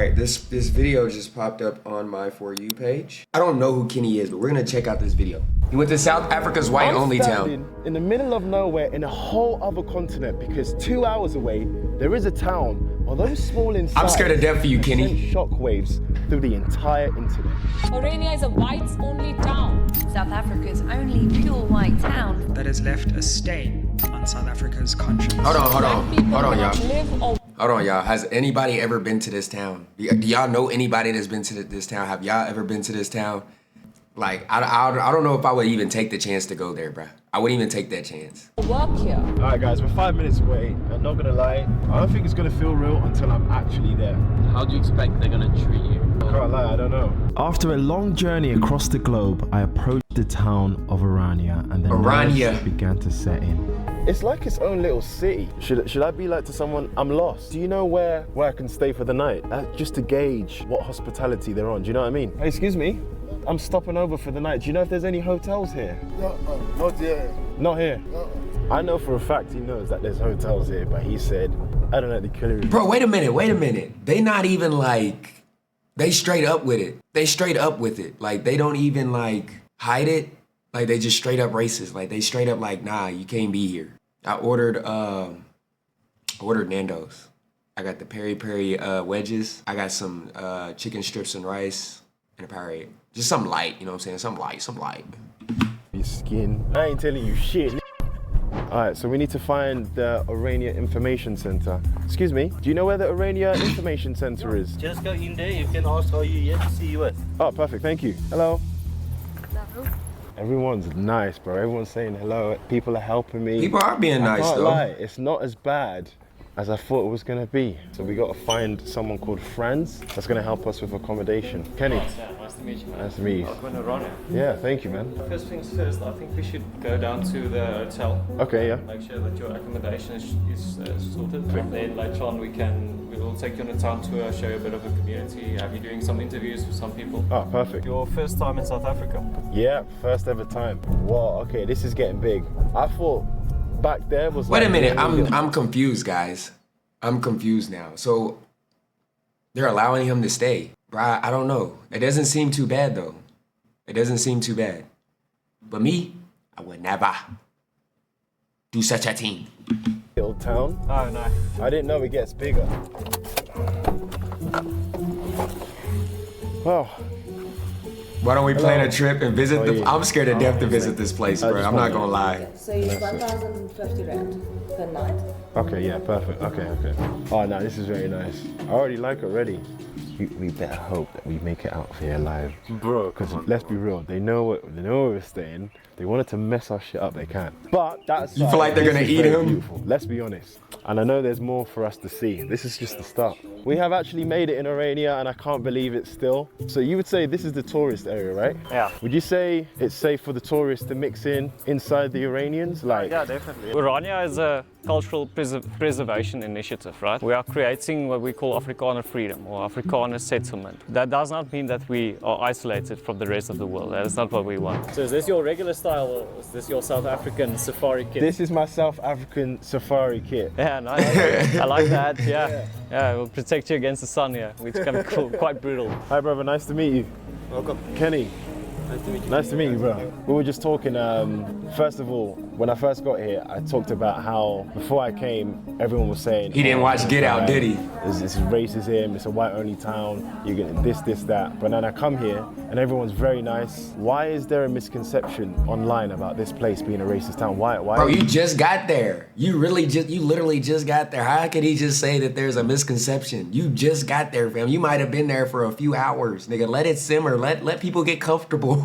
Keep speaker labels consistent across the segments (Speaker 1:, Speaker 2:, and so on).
Speaker 1: right, this video just popped up on my For You page. I don't know who Kenny is, but we're gonna check out this video. He went to South Africa's white-only town.
Speaker 2: In the middle of nowhere in a whole other continent because 2 hours away, there is a town, although small in size.
Speaker 1: I'm scared to death for you, Kenny.
Speaker 2: Shockwaves through the entire internet.
Speaker 3: Orania is a whites-only town.
Speaker 4: South Africa's only pure white town.
Speaker 5: That has left a stain on South Africa's conscience.
Speaker 1: Hold on, y'all.
Speaker 3: Live
Speaker 1: Hold on, y'all. Has anybody ever been to this town? Do y'all know anybody that's been to this town? Have y'all ever been to this town? Like, I don't know if I would even take the chance to go there, bruh. I wouldn't even take that chance.
Speaker 3: work here.
Speaker 2: All right, guys, we're 5 minutes away. I'm not gonna lie. I don't think it's gonna feel real until I'm actually there.
Speaker 6: How do you expect they're gonna treat you?
Speaker 2: Can't lie, I don't know. After a long journey across the globe, I approached the town of Orania, and the nerves began to set in. It's like its own little city. Should I be like to someone, I'm lost? Do you know where I can stay for the night? Just to gauge what hospitality they're on. Do you know what I mean? Hey, excuse me. I'm stopping over for the night. Do you know if there's any hotels here?
Speaker 7: No, not here.
Speaker 2: Not here?
Speaker 7: No.
Speaker 2: I know for a fact he knows that there's hotels here, but he said, I don't know the killer.
Speaker 1: Bro, wait a minute. They not even like, they straight up with it. They straight up with it. Like, they don't even like hide it. Like, they just straight up racist. Like, they straight up like, nah, you can't be here. I ordered Nando's. I got the peri-peri wedges. I got some chicken strips and rice and a Powerade. Just something light, you know what I'm saying? Something light.
Speaker 2: Your skin. I ain't telling you shit. All right, so we need to find the Orania Information Center. Excuse me, do you know where the Orania Information Center is?
Speaker 6: Just go in there, you can ask, are you here to see you at?
Speaker 2: Oh, perfect, thank you. Hello. Everyone's nice, bro. Everyone's saying hello. People are helping me.
Speaker 1: People are being nice,
Speaker 2: I can't
Speaker 1: though.
Speaker 2: lie, it's not as bad as I thought it was gonna be. So we gotta find someone called Franz that's gonna help us with accommodation. Kenny.
Speaker 8: Nice to meet you, man.
Speaker 2: Nice to meet you.
Speaker 8: Welcome to Orania.
Speaker 2: Yeah, thank you, man.
Speaker 8: First things first, I think we should go down to the hotel.
Speaker 2: Okay, yeah.
Speaker 8: Make sure that your accommodation is sorted. Then later on we will take you on a town tour, show you a bit of the community, have you doing some interviews with some people.
Speaker 2: Oh, perfect.
Speaker 8: Your first time in South Africa?
Speaker 2: Yeah, first ever time. Wow, okay, this is getting big. I thought back there was
Speaker 1: Wait
Speaker 2: like,
Speaker 1: a minute, I'm confused, guys. I'm confused now. So they're allowing him to stay. Bruh, I don't know. It doesn't seem too bad though. It doesn't seem too bad. But me, I would never do such a thing.
Speaker 2: Little town.
Speaker 8: Oh no.
Speaker 2: I didn't know it gets bigger. Well.
Speaker 1: Why don't we plan a trip and visit the...
Speaker 2: yeah.
Speaker 1: I'm scared to death to visit this place, bro. I'm not gonna lie.
Speaker 9: So it's 1,050 rand per night.
Speaker 2: Okay, yeah, perfect. Okay. Oh, no, this is very nice. I already like it already. We better hope that we make it out of here alive. Bro, because let's be real, they know where we're staying. They wanted to mess our shit up, they can't. But that's...
Speaker 1: You feel like they're gonna eat him?
Speaker 2: Beautiful. Let's be honest. And I know there's more for us to see. This is just the start. We have actually made it in Orania and I can't believe it still. So you would say this is the tourist area, right?
Speaker 8: Yeah.
Speaker 2: Would you say it's safe for the tourists to mix in inside the Iranians? Like,
Speaker 8: Yeah, definitely. Orania is a cultural preservation initiative, right? We are creating what we call Afrikaner freedom or Afrikaner settlement. That does not mean that we are isolated from the rest of the world. That is not what we want. So is this your regular style or is this your South African safari kit?
Speaker 2: this is my South African safari kit.
Speaker 8: Yeah, nice. I like that, yeah. Yeah, it will protect you against the sun here, which can be quite brutal.
Speaker 2: Hi brother, nice to meet you.
Speaker 8: Welcome.
Speaker 2: Kenny. Nice to meet you, bro. We were just talking, first of all, when I first got here, I talked about how before I came, everyone was saying...
Speaker 1: He didn't watch Get Out, did he?
Speaker 2: This is racism, it's a white-only town, you're getting this, that. But then I come here, and everyone's very nice. Why is there a misconception online about this place being a racist town? Why?
Speaker 1: Bro, you just got there. You literally just got there. How could he just say that there's a misconception? You just got there, fam. You might have been there for a few hours. Nigga, let it simmer. Let people get comfortable.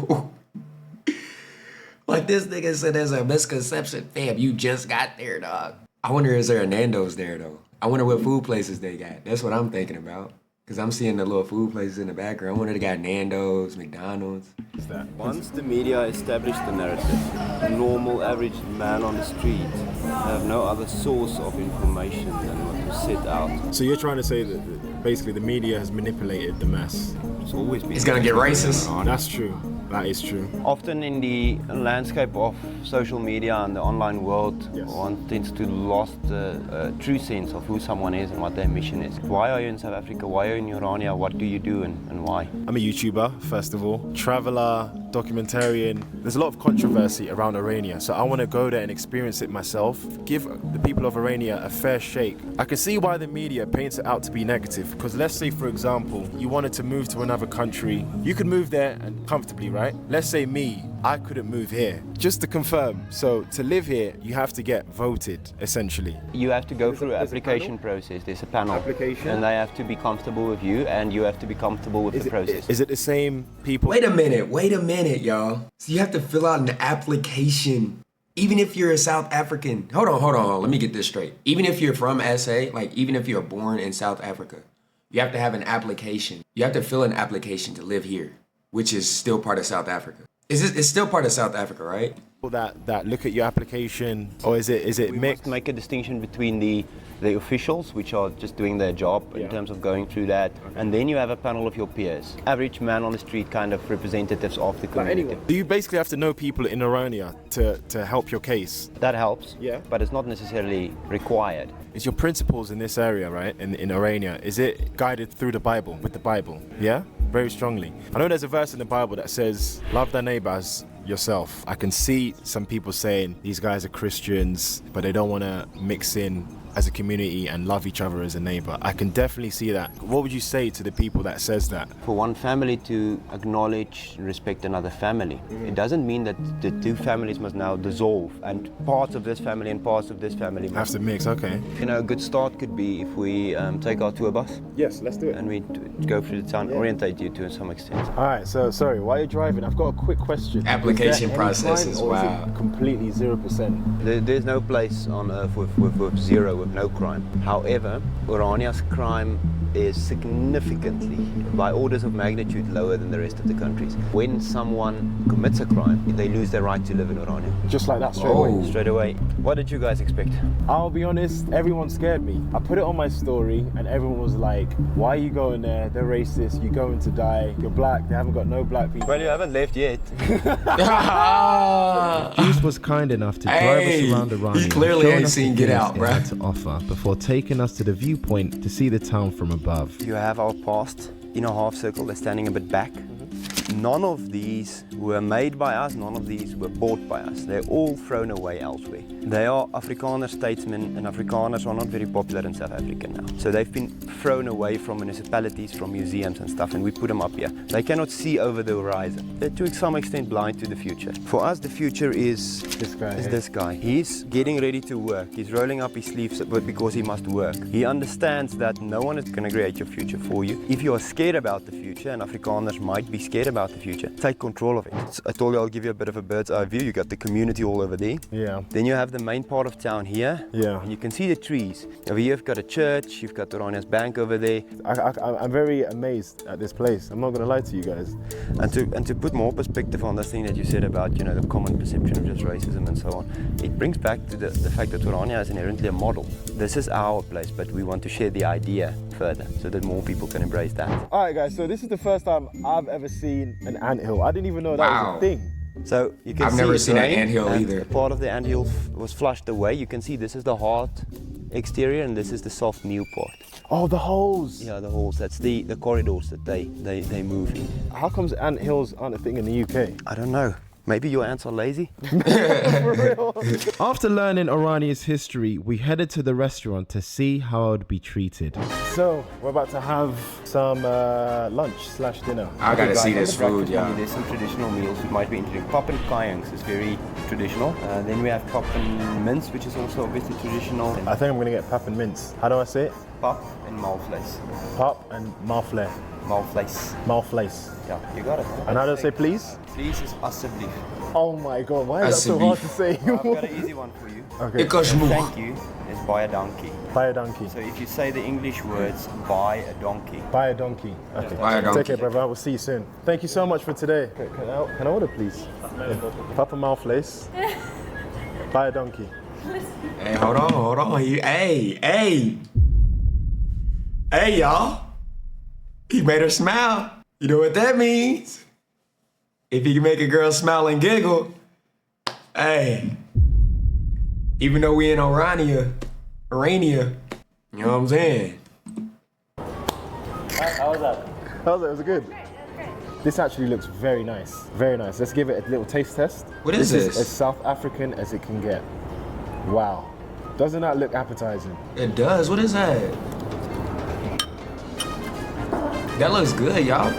Speaker 1: Like this nigga said there's a misconception. Fam, you just got there, dog. I wonder is there a Nando's there, though? I wonder what food places they got. That's what I'm thinking about. Because I'm seeing the little food places in the background. I wonder if they got Nando's, McDonald's.
Speaker 2: What's that?
Speaker 10: Once the media established the narrative, the normal average man on the street have no other source of information than what was set out.
Speaker 2: So you're trying to say that basically the media has manipulated the mass?
Speaker 10: It's always been...
Speaker 1: It's gonna get racist.
Speaker 2: That's true. That is true.
Speaker 10: Often in the landscape of social media and the online world, one tends to lose the true sense of who someone is and what their mission is. Why are you in South Africa? Why are you in Orania? What do you do and why?
Speaker 2: I'm a YouTuber, first of all. Traveler, documentarian. There's a lot of controversy around Orania, so I want to go there and experience it myself. Give the people of Orania a fair shake. I can see why the media paints it out to be negative, because let's say, for example, you wanted to move to another country. You could move there and comfortably, right? Let's say me, I couldn't move here. Just to confirm, so to live here, you have to get voted, essentially.
Speaker 10: You have to go through an application process. There's a panel.
Speaker 2: Application?
Speaker 10: And they have to be comfortable with you, and you have to be comfortable with the process.
Speaker 2: Is it the same people?
Speaker 1: Wait a minute, y'all. So you have to fill out an application. Even if you're a South African. Hold on. Let me get this straight. Even if you're from SA, like even if you're born in South Africa, you have to have an application. You have to fill an application to live here, which is still part of South Africa. It's still part of South Africa, right?
Speaker 2: That look at your application, or is it
Speaker 10: We
Speaker 2: mixed?
Speaker 10: must make a distinction between the officials, which are just doing their job in terms of going through that, and then you have a panel of your peers, average man on the street, kind of representatives of the community.
Speaker 2: Do you basically have to know people in Orania to help your case?
Speaker 10: That helps,
Speaker 2: Yeah.
Speaker 10: but it's not necessarily required.
Speaker 2: Is your principles in this area, right, in Orania, is it guided through the Bible, with the Bible? Yeah? Very strongly. I know there's a verse in the Bible that says, love thy neighbor as yourself. I can see some people saying these guys are Christians, but they don't want to mix in as a community and love each other as a neighbor. I can definitely see that. What would you say to the people that says that?
Speaker 10: For one family to acknowledge and respect another family, it doesn't mean that the two families must now dissolve and parts of this family and parts of this family
Speaker 2: Have to mix, okay.
Speaker 10: You know, a good start could be if we take our tour bus
Speaker 2: Yes, let's do it.
Speaker 10: and we go through the town, orientate you to some extent.
Speaker 2: All right, so sorry, while you're driving, I've got a quick question.
Speaker 1: Application
Speaker 2: Is there any
Speaker 1: processes,
Speaker 2: crime, or is it
Speaker 1: wow.
Speaker 2: completely 0%?
Speaker 10: There's no place on earth with zero, with no crime. However, Orania's crime is significantly, by orders of magnitude, lower than the rest of the countries. When someone commits a crime, they lose their right to live in Orania.
Speaker 2: Just like that, straight
Speaker 1: Oh.
Speaker 2: away.
Speaker 10: Straight away. What did you guys expect?
Speaker 2: I'll be honest, everyone scared me. I put it on my story and everyone was like, why are you going there? They're racist, you're going to die, you're black, they haven't got no black people.
Speaker 10: Well, you haven't left yet.
Speaker 2: Juice was kind enough to drive
Speaker 1: Hey,
Speaker 2: us around Orania.
Speaker 1: he clearly
Speaker 2: showing
Speaker 1: ain't
Speaker 2: us the
Speaker 1: seen Get
Speaker 2: things
Speaker 1: Out,
Speaker 2: it
Speaker 1: bruh.
Speaker 2: had to offer before taking us to the viewpoint to see the town from above.
Speaker 10: You have our past in a half circle, they're standing a bit back. None of these were made by us, none of these were bought by us. They're all thrown away elsewhere. They are Afrikaner statesmen, and Afrikaners are not very popular in South Africa now. So they've been thrown away from municipalities, from museums and stuff, and we put them up here. They cannot see over the horizon. They're to some extent blind to the future. For us, the future is this guy. He's getting ready to work. He's rolling up his sleeves but because he must work. He understands that no one is going to create your future for you. If you are scared about the future, and Afrikaners might be scared about the future, take control of it. I told you I'll give you a bit of a bird's eye view. You got the community all over there.
Speaker 2: Yeah.
Speaker 10: Then you have the main part of town here.
Speaker 2: Yeah.
Speaker 10: And you can see the trees. Over here you've got a church, you've got Orania's bank over there.
Speaker 2: I'm very amazed at this place. I'm not going to lie to you guys.
Speaker 10: And to put more perspective on this thing that you said about, you know, the common perception of just racism and so on, it brings back to the fact that Orania is inherently a model. This is our place, but we want to share the idea further so that more people can embrace that.
Speaker 2: All right, guys, so this is the first time I've ever seen an anthill. I didn't even know that was a thing.
Speaker 10: So you can
Speaker 1: I've
Speaker 10: see
Speaker 1: never
Speaker 10: it's
Speaker 1: seen an
Speaker 10: rain,
Speaker 1: anthill
Speaker 10: and
Speaker 1: either.
Speaker 10: Part of the anthill was flushed away. You can see this is the hard exterior and this is the soft new part.
Speaker 2: Oh, the holes.
Speaker 10: Yeah, the holes. That's the corridors that they move in.
Speaker 2: How comes anthills aren't a thing in the UK?
Speaker 10: I don't know. Maybe your ants are lazy?
Speaker 2: After learning Orania's history, we headed to the restaurant to see how I would be treated. So, we're about to have some lunch/dinner.
Speaker 1: I gotta see this food,
Speaker 10: yeah.
Speaker 1: yeah.
Speaker 10: There's some traditional meals you might be interested in. Pap and kajings is very traditional. Then we have pap and mince, which is also obviously traditional.
Speaker 2: I think I'm going to get pap and mince. How do I say it?
Speaker 10: Pap and maalvleis.
Speaker 2: Pap and maalvleis.
Speaker 10: Maalvleis.
Speaker 2: Maalvleis.
Speaker 10: Yeah, you got it.
Speaker 2: And how do I say please?
Speaker 10: Please is asseblief.
Speaker 2: Oh my god, why is that so hard to say?
Speaker 10: I've got an easy one for you.
Speaker 2: Okay.
Speaker 10: Thank you is buy a donkey.
Speaker 2: Buy a donkey.
Speaker 10: So if you say the English words, buy a donkey.
Speaker 2: Buy a donkey. Okay.
Speaker 1: Buy a donkey.
Speaker 2: Take care, brother. We'll see you soon. Thank you so much for today. Okay, can I order, please? Papa maalvleis. Buy a donkey.
Speaker 1: Hey, hold on. Hey, y'all. He made her smile. You know what that means? If he can make a girl smile and giggle, hey. Even though we in Orania, you know what I'm saying?
Speaker 6: How was that?
Speaker 2: It was good. This actually looks very nice. Very nice. Let's give it a little taste test.
Speaker 1: What is this?
Speaker 2: Is as South African as it can get. Wow. Doesn't that look appetizing?
Speaker 1: It does. What is that? That looks good, y'all.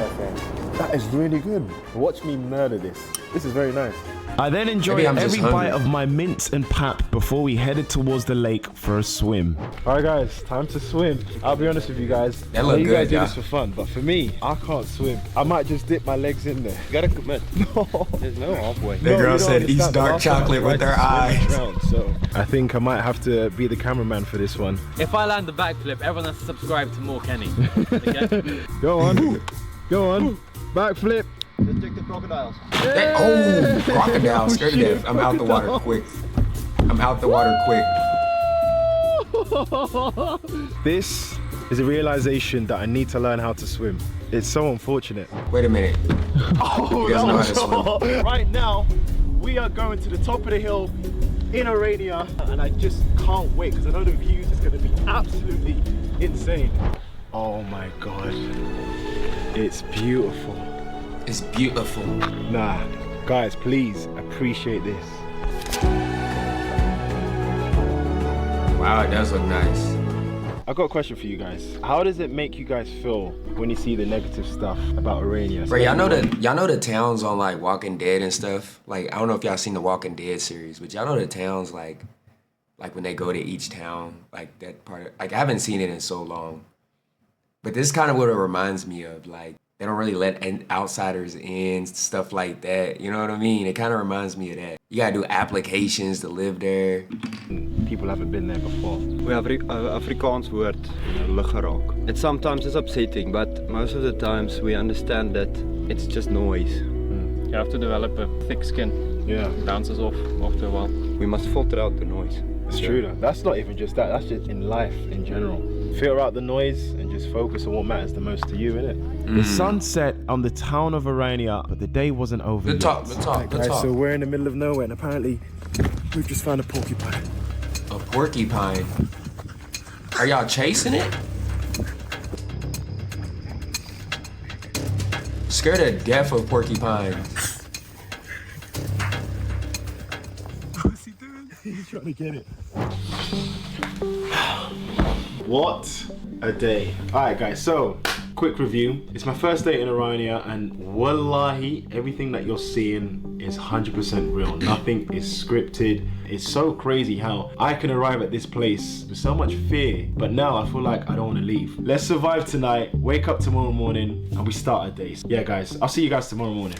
Speaker 2: That is really good. Watch me murder this. This is very nice. I then enjoyed
Speaker 1: Maybe I'm just
Speaker 2: every
Speaker 1: hungry.
Speaker 2: bite of my mince and pap before we headed towards the lake for a swim. All right, guys, time to swim. I'll be honest with you guys.
Speaker 1: That look
Speaker 2: you
Speaker 1: good,
Speaker 2: guys do
Speaker 1: y'all.
Speaker 2: this for fun, but for me, I can't swim. I might just dip my legs in there.
Speaker 10: You gotta commit.
Speaker 2: No.
Speaker 10: There's no halfway.
Speaker 1: The girl
Speaker 2: you don't
Speaker 1: said,
Speaker 2: understand.
Speaker 1: eats
Speaker 2: The
Speaker 1: dark
Speaker 2: last time I
Speaker 1: chocolate with
Speaker 2: tried
Speaker 1: her
Speaker 2: to swim, I
Speaker 1: eyes.
Speaker 2: drowned, so I think I might have to be the cameraman for this one.
Speaker 6: If I land the backflip, everyone has to subscribe to more Kenny. Okay?
Speaker 2: Go on. Go on. Backflip.
Speaker 10: Let's check the crocodiles.
Speaker 1: Oh, crocodile, scared to death. I'm out the water quick. I'm out the water quick.
Speaker 2: This is a realization that I need to learn how to swim. It's so unfortunate.
Speaker 1: Wait a minute.
Speaker 2: Oh,
Speaker 1: He doesn't know how to swim.
Speaker 2: Right now, we are going to the top of the hill in Orania, and I just can't wait because I know the views is going to be absolutely insane. Oh my God, it's beautiful.
Speaker 1: It's beautiful.
Speaker 2: Nah, guys, please appreciate this.
Speaker 1: Wow, it does look nice.
Speaker 2: I've got a question for you guys. How does it make you guys feel when you see the negative stuff about Orania?
Speaker 1: Bro, y'all know the towns on like Walking Dead and stuff? Like, I don't know if y'all seen the Walking Dead series, but y'all know the towns like when they go to each town, like that part of, like I haven't seen it in so long. But this is kind of what it reminds me of. Like, they don't really let outsiders in, stuff like that. You know what I mean? It kind of reminds me of that. You gotta do applications to live there.
Speaker 2: People haven't been there before.
Speaker 10: We have Afrikaans woord, lig geraak. It sometimes is upsetting, but most of the times we understand that it's just noise.
Speaker 8: You have to develop a thick skin.
Speaker 2: Yeah.
Speaker 8: It bounces off after a while.
Speaker 10: We must filter out the noise.
Speaker 2: It's true though. That's not even just that, that's just in life in general. Filter out the noise and just focus on what matters the most to you, innit? The sun set on the town of Orania, but the day wasn't over yet.
Speaker 1: Good talk.
Speaker 2: So we're in the middle of nowhere and apparently we've just found a porcupine.
Speaker 1: A porcupine. Are y'all chasing it? Scared to death of porcupines.
Speaker 2: What's he doing? He's trying to get it. What a day. Alright guys, so quick review. It's my first day in Orania and wallahi, everything that you're seeing is 100% real. Nothing is scripted. It's so crazy how I can arrive at this place with so much fear, but now I feel like I don't want to leave. Let's survive tonight, wake up tomorrow morning, and we start our day. Yeah guys, I'll see you guys tomorrow morning.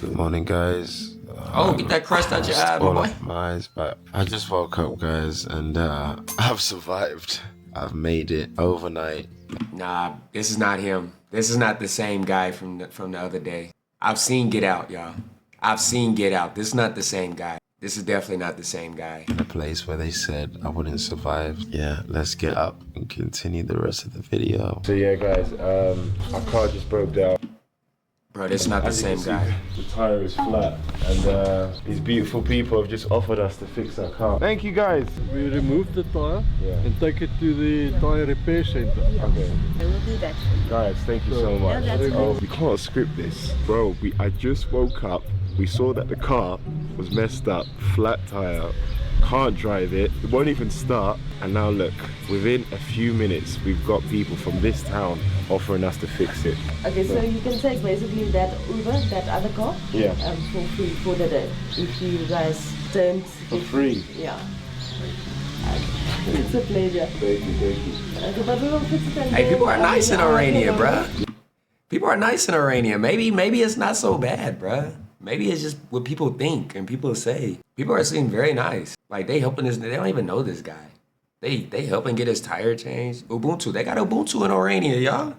Speaker 7: Good morning, guys.
Speaker 1: Oh, get that crust out your eye,
Speaker 7: all
Speaker 1: boy.
Speaker 7: off my eyes, but I just woke up, guys, and I've survived. I've made it overnight.
Speaker 1: Nah, this is not him. This is not the same guy from the other day. I've seen Get Out, y'all. I've seen Get Out. This is not the same guy. This is definitely not the same guy.
Speaker 7: In a place where they said I wouldn't survive. Yeah, let's get up and continue the rest of the video.
Speaker 2: So yeah guys, our car just broke down.
Speaker 1: Bro, this is not the same guy.
Speaker 2: The tire is flat and these beautiful people have just offered us to fix our car. Thank you guys.
Speaker 11: We removed the tire
Speaker 2: and
Speaker 11: take it to the tire repair center.
Speaker 2: Okay.
Speaker 9: I will do that.
Speaker 2: Guys, thank you so much.
Speaker 9: Yeah, that's
Speaker 2: Oh, we can't script this. Bro, I just woke up. We saw that the car was messed up, flat tire. Can't drive it, it won't even start, and now look, within a few minutes we've got people from this town offering us to fix it.
Speaker 9: Okay, so you can take basically that Uber, that other car,
Speaker 2: Yeah.
Speaker 9: for free for the day. If you guys don't...
Speaker 2: For free?
Speaker 9: Yeah. It's a pleasure.
Speaker 2: Thank you.
Speaker 9: Okay, but we will fix it and
Speaker 1: Hey,
Speaker 9: then
Speaker 1: people are nice in Orania,
Speaker 9: tomorrow.
Speaker 1: bruh. People are nice in Orania. Maybe it's not so bad, bruh. Maybe it's just what people think and people say. People are seeming very nice. Like, they helping this, they don't even know this guy. They helping get his tire changed. Ubuntu, they got Ubuntu in Orania, y'all.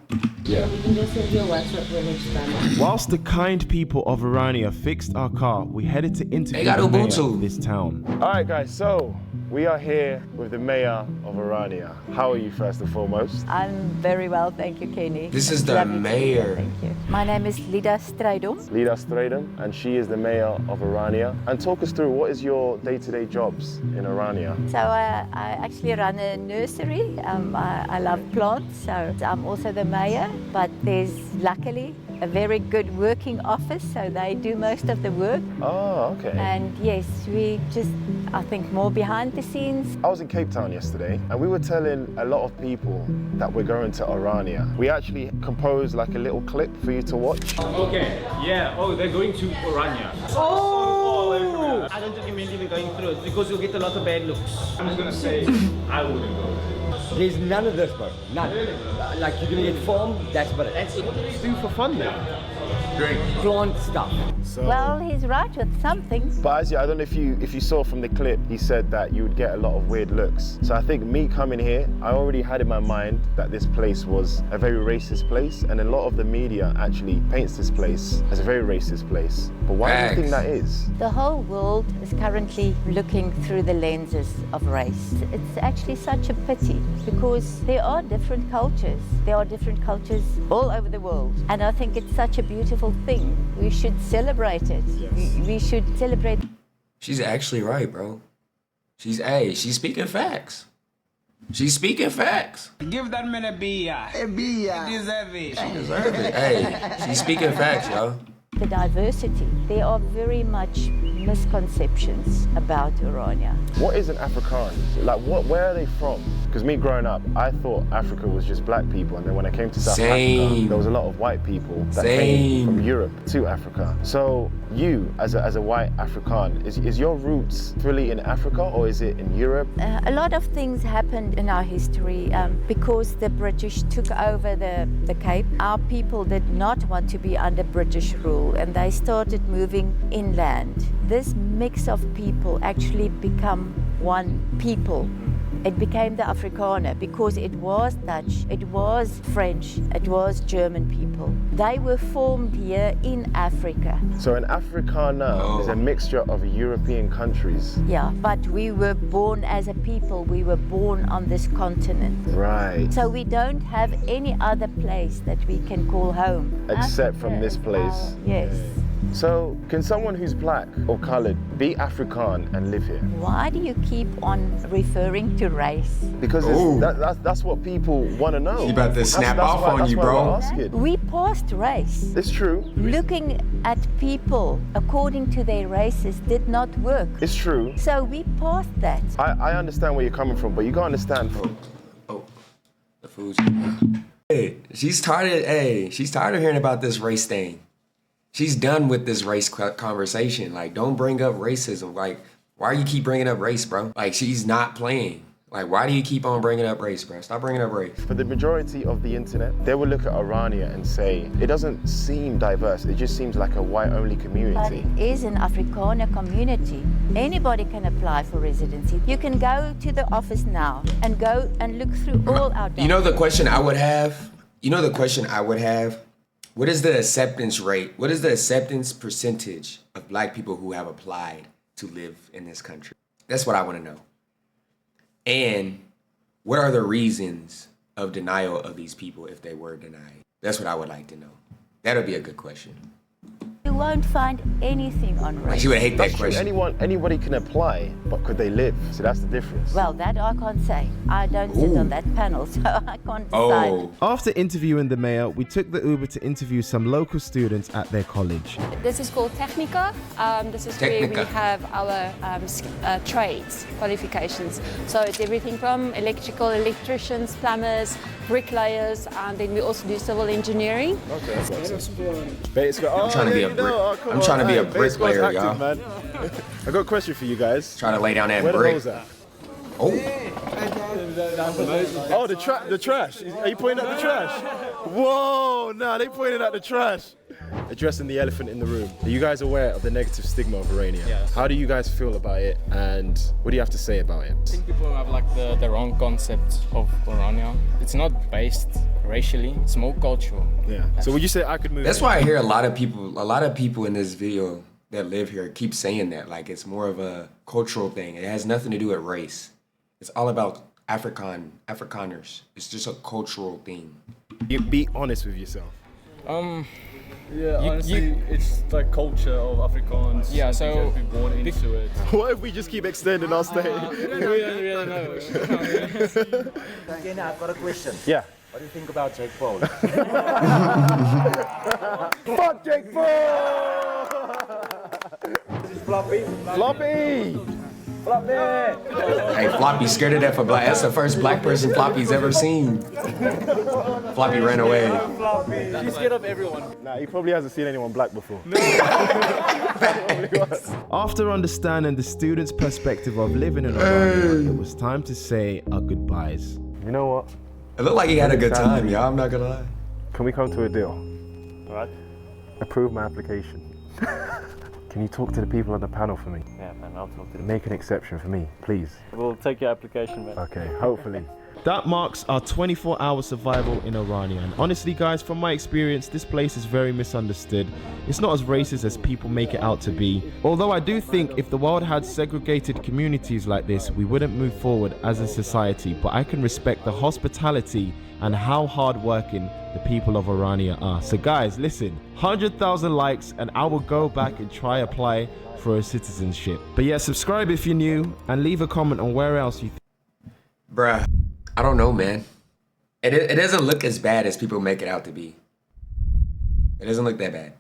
Speaker 2: Yeah.
Speaker 9: You can just send your WhatsApp when it's done.
Speaker 2: Whilst the kind people of Orania fixed our car, we headed to interview
Speaker 1: They got
Speaker 2: the mayor
Speaker 1: Ubuntu.
Speaker 2: of this town. Alright guys, so
Speaker 7: we are here with the mayor of Orania. How are you, first and foremost?
Speaker 12: I'm very well, thank you, Kenny.
Speaker 1: This is the mayor.
Speaker 12: Thank you. My name is Lida Strijdom.
Speaker 7: Lida Strijdom, and she is the mayor of Orania. And talk us through, what is your day-to-day jobs in Orania?
Speaker 12: So I actually run a nursery. I love plants, so I'm also the mayor, but there's luckily a very good working office, so they do most of the work.
Speaker 7: Oh, okay.
Speaker 12: And yes, we just, I think, more behind the scenes.
Speaker 7: I was in Cape Town yesterday, and we were telling a lot of people that we're going to Orania. We actually composed like a little clip for you to watch.
Speaker 6: Okay, yeah. Oh, they're going to Orania.
Speaker 13: Oh! I don't recommend you going through it because you'll get a lot of bad looks.
Speaker 6: I'm just gonna say, I wouldn't go.
Speaker 13: There's none of this, bro. None. Like you're gonna get formed, that's about it.
Speaker 7: What do you do for fun then?
Speaker 6: Drink.
Speaker 13: Plant stuff.
Speaker 7: So,
Speaker 12: Well, he's right with something.
Speaker 7: but as I don't know if you saw from the clip, he said that you would get a lot of weird looks. So I think me coming here, I already had in my mind that this place was a very racist place, and a lot of the media actually paints this place as a very racist place. But why do you think that is?
Speaker 12: The whole world is currently looking through the lenses of race. It's actually such a pity because there are different cultures. There are different cultures all over the world. And I think it's such a beautiful thing. We should celebrate it. We should celebrate.
Speaker 1: She's actually right, bro. She's speaking facts. She's speaking facts.
Speaker 13: Give that man a B. A B. He deserves it.
Speaker 1: She deserves it. Hey, she's speaking facts, yo.
Speaker 12: The diversity. There are very much misconceptions about Orania.
Speaker 7: What is an Afrikaan? Like, where are they from? Because me growing up, I thought Africa was just black people, and then when I came to South Africa, there was a lot of white people that came from Europe to Africa. So you, as a white Afrikaan, is your roots fully in Africa, or is it in Europe?
Speaker 12: A lot of things happened in our history because the British took over the Cape. Our people did not want to be under British rule, and they started moving inland. This mix of people actually become one people. It became the Afrikaner because it was Dutch, it was French, it was German people. They were formed here in Africa.
Speaker 7: So an Afrikaner is a mixture of European countries.
Speaker 12: Yeah, but we were born as a people, we were born on this continent.
Speaker 7: Right.
Speaker 12: So we don't have any other place that we can call home.
Speaker 7: Except from this place.
Speaker 12: Yes.
Speaker 7: So, can someone who's black or coloured be Afrikaan and live here?
Speaker 12: Why do you keep on referring to race?
Speaker 7: Because that's what people want to know.
Speaker 1: She about to snap off on you, bro.
Speaker 12: We passed race.
Speaker 7: It's true.
Speaker 12: Looking at people according to their races did not work.
Speaker 7: It's true.
Speaker 12: So we passed that.
Speaker 7: I understand where you're coming from, but you gotta understand.
Speaker 1: The food's. Hey, she's tired of hearing about this race thing. She's done with this race conversation. Like, don't bring up racism. Like, why do you keep bringing up race, bro? Like, she's not playing. Like, why do you keep on bringing up race, bro? Stop bringing up race.
Speaker 7: For the majority of the internet, they will look at Orania and say, it doesn't seem diverse. It just seems like a white-only community.
Speaker 12: But it is an Afrikaner community. Anybody can apply for residency. You can go to the office now and go and look through all our documents.
Speaker 1: You know the question I would have? What is the acceptance rate? What is the acceptance percentage of black people who have applied to live in this country? That's what I want to know. And what are the reasons of denial of these people if they were denied? That's what I would like to know. That'll be a good question.
Speaker 12: You won't find anything on race.
Speaker 1: She would hate that
Speaker 7: That's
Speaker 1: question.
Speaker 7: True. Anybody can apply, but could they live? So that's the difference.
Speaker 12: Well, that I can't say. I don't sit on that panel, so I can't decide.
Speaker 2: After interviewing the mayor, we took the Uber to interview some local students at their college.
Speaker 14: This is called Technica. This is where we have our trades qualifications. So it's everything from electricians, plumbers, bricklayers, and then we also do civil engineering.
Speaker 7: Okay.
Speaker 1: I'm trying to be a bricklayer, y'all.
Speaker 7: Man. I got a question for you guys.
Speaker 1: Trying to lay down that
Speaker 7: Where
Speaker 1: brick.
Speaker 7: the holes at?
Speaker 1: Oh.
Speaker 7: Oh, the trash. Are you pointing at the trash? Whoa, nah, they pointed at the trash. Addressing the elephant in the room. Are you guys aware of the negative stigma of Orania?
Speaker 15: Yeah.
Speaker 7: How do you guys feel about it, and what do you have to say about it?
Speaker 15: I think people have like the wrong concept of Orania. It's not based racially, it's more cultural.
Speaker 7: Yeah. So would you say I could move?
Speaker 1: That's why I hear a lot of people in this video, that live here keep saying that. Like, it's more of a cultural thing. It has nothing to do with race. It's all about Afrikaners. It's just a cultural thing.
Speaker 2: You be honest with yourself.
Speaker 11: Yeah, honestly, it's like culture of Afrikaans.
Speaker 15: Yeah, so
Speaker 11: been born into it.
Speaker 2: What if we just keep extending our stay?
Speaker 15: We don't really know.
Speaker 16: Kenny, I've got a question.
Speaker 7: Yeah.
Speaker 16: What do you think about Jake Paul?
Speaker 7: Fuck Jake Paul!
Speaker 16: This is Floppy.
Speaker 7: Floppy!
Speaker 16: Floppy!
Speaker 1: Hey, Floppy's scared to death for black. That's the first black person Floppy's ever seen. Floppy ran away.
Speaker 11: She's scared of everyone.
Speaker 7: Nah, he probably hasn't seen anyone black before.
Speaker 2: After understanding the students' perspective of living in Orania, it was time to say our goodbyes.
Speaker 7: You know what?
Speaker 1: It looked like he had a good time, y'all. I'm not gonna lie.
Speaker 7: Can we come to a deal?
Speaker 8: Right?
Speaker 7: Approve my application. Can you talk to the people on the panel for me?
Speaker 8: Yeah, man, I'll talk to them.
Speaker 7: Make an exception for me, please.
Speaker 8: We'll take your application, man.
Speaker 7: Okay, hopefully.
Speaker 2: That marks our 24-hour survival in Orania. And honestly, guys, from my experience, this place is very misunderstood. It's not as racist as people make it out to be. Although I do think if the world had segregated communities like this, we wouldn't move forward as a society. But I can respect the hospitality and how hardworking the people of Orania are. So guys, listen, 100,000 likes and I will go back and try apply for a citizenship. But yeah, subscribe if you're new and leave a comment on where else you
Speaker 1: Bruh, I don't know, man. It doesn't look as bad as people make it out to be. It doesn't look that bad.